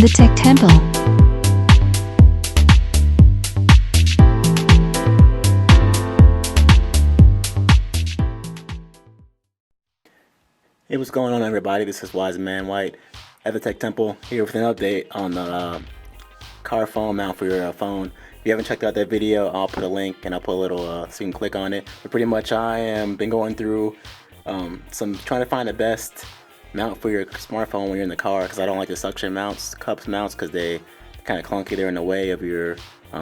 The Tech Temple. Hey, what's going on, everybody? This is Wise Man White at the Tech Temple here with an update on the car phone mount for your phone. If you haven't checked out that video, I'll put a link and I'll put a little so you can click on it. But pretty much, I am been going through trying to find the best mount for your smartphone when you're in the car, because I don't like the suction mounts, cups mounts, because they kind of clunky. They're in the way of your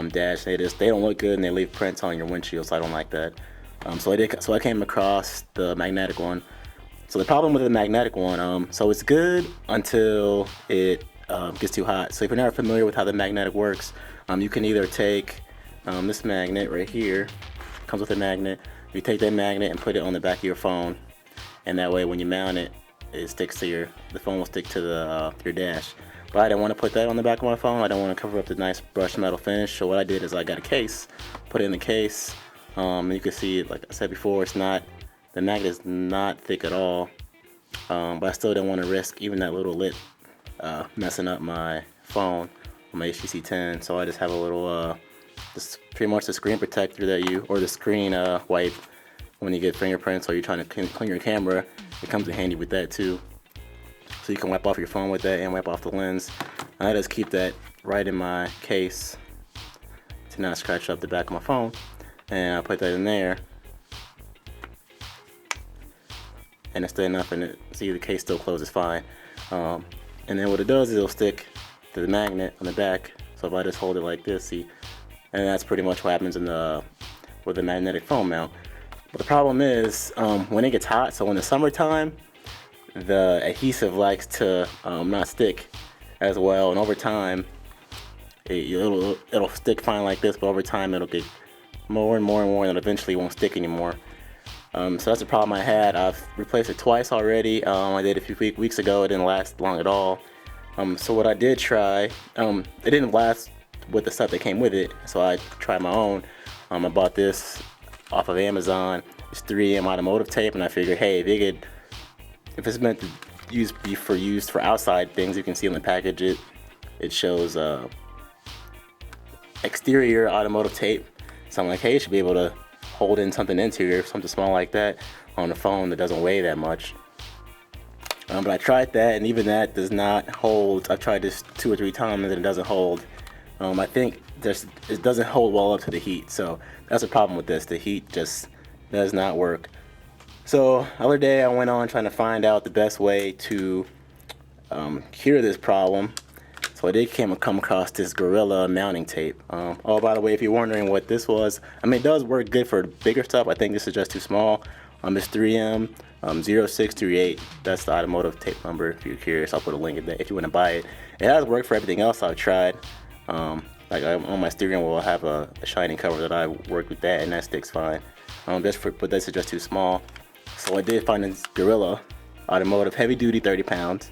dash. They don't look good and they leave prints on your windshield, so I don't like that. So I came across the magnetic one. So the problem with the magnetic one, so it's good until it gets too hot. So if you're not familiar with how the magnetic works, you can either take this magnet right here, comes with a magnet. You take that magnet and put it on the back of your phone, and that way when you mount it, it sticks to the phone will stick to the your dash. But I didn't want to put that on the back of my phone. I don't want to cover up the nice brushed metal finish. So what I did is I got a case, put it in the case. You can see, like I said before, the magnet is not thick at all, but I still don't want to risk even that little lip messing up my phone on my HTC 10. So I just have a little, this pretty much the screen protector or the screen wipe when you get fingerprints or you're trying to clean your camera. It comes in handy with that too. So you can wipe off your phone with that and wipe off the lens. I just keep that right in my case to not scratch up the back of my phone, and I put that in there. And it's still enough, and see the case still closes fine. And then what it does is it'll stick to the magnet on the back. So if I just hold it like this, see, and that's pretty much what happens with the magnetic phone mount. But the problem is when it gets hot. So in the summertime, the adhesive likes to not stick as well, and over time it'll stick fine like this, but over time it'll get more and more and more, and it eventually won't stick anymore. So that's the problem I had. I've replaced it twice already. I did a few weeks ago. It didn't last long at all. So what I did try, it didn't last with the stuff that came with it, so I tried my own. I bought this off of Amazon. It's 3M automotive tape, and I figured, hey, if it's meant to be used for outside things, you can see on the package it shows exterior automotive tape. So I'm like, hey, it should be able to hold in something interior, something small like that, on a phone that doesn't weigh that much. But I tried that, and even that does not hold. I've tried this 2 or 3 times and it doesn't hold. I think it doesn't hold well up to the heat, so that's the problem with this. The heat just does not work. So the other day I went on trying to find out the best way to cure this problem. So I did come across this Gorilla mounting tape. Oh, by the way, if you're wondering what this was, I mean, it does work good for bigger stuff. I think this is just too small. It's 3M 0638. That's the automotive tape number. If you're curious, I'll put a link in there if you want to buy it. It has worked for everything else I've tried. Like on my steering wheel, I have a shiny cover that I work with that, and that sticks fine. But this is just too small. So I did find this Gorilla automotive heavy duty 30 pounds.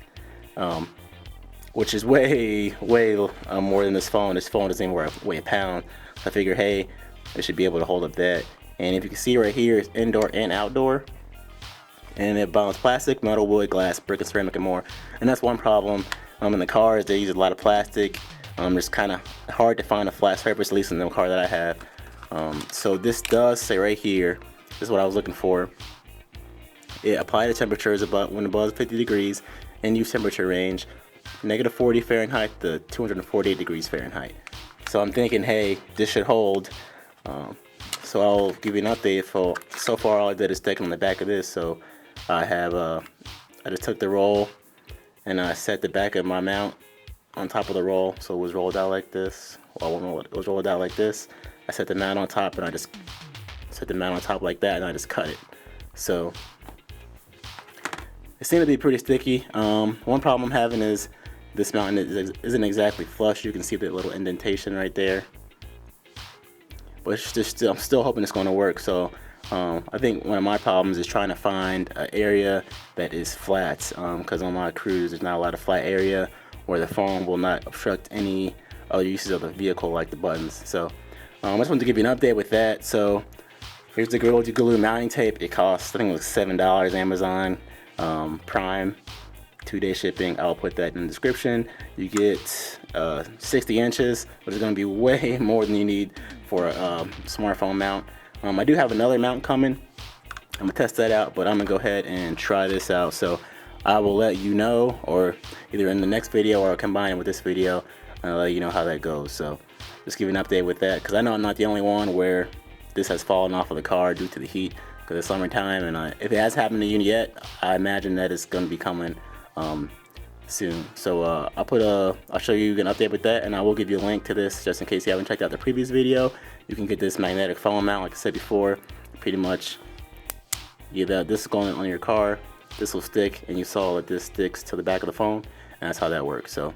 Which is way more than this phone. This phone doesn't even weigh a pound. So I figured, hey, it should be able to hold up that. And if you can see right here, it's indoor and outdoor. And it bounces plastic, metal, wood, glass, brick, and ceramic, and more. And that's one problem in the cars. They use a lot of plastic. It's kind of hard to find a flat surface, at least in the car that I have. So this does say right here, this is what I was looking for. It applied to temperatures when above 50 degrees and use temperature range. -40 Fahrenheit to 248 degrees Fahrenheit. So I'm thinking, hey, this should hold. So I'll give you an update. So far, all I did is stick on the back of this. So I just took the roll and I set the back of my mount on top of the roll. So it was rolled out like this. Well, it was rolled out like this. I set the mount on top, and I just set the mount on top like that, and I just cut it. So it seemed to be pretty sticky. One problem I'm having is this mount isn't exactly flush. You can see the little indentation right there. But I'm still hoping it's going to work. So I think one of my problems is trying to find an area that is flat. Because on my cruise, there's not a lot of flat area where the phone will not obstruct any other uses of the vehicle, like the buttons. So I just wanted to give you an update with that. So here's the Gorilla Glue mounting tape. It costs, I think it was $7 Amazon Prime. 2-day shipping. I'll put that in the description. You get 60 inches, which is going to be way more than you need for a smartphone mount. I do have another mount coming. I'm gonna test that out, but I'm gonna go ahead and try this out. So I will let you know, or either in the next video or I'll combine it with this video, and I'll let you know how that goes. So just give you an update with that, because I know I'm not the only one where this has fallen off of the car due to the heat, because it's summertime, and if it hasn't happened to you yet, I imagine that it's gonna be coming soon. So I'll show you an update with that, and I will give you a link to this just in case you haven't checked out the previous video. You can get this magnetic phone mount, like I said before. Pretty much, this is going on your car, this will stick, and you saw that this sticks to the back of the phone, and that's how that works. So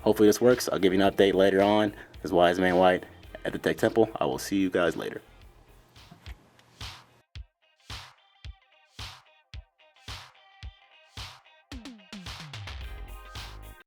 hopefully this works. I'll give you an update later on. This is Wise Man White at the Tech Temple. I will see you guys later.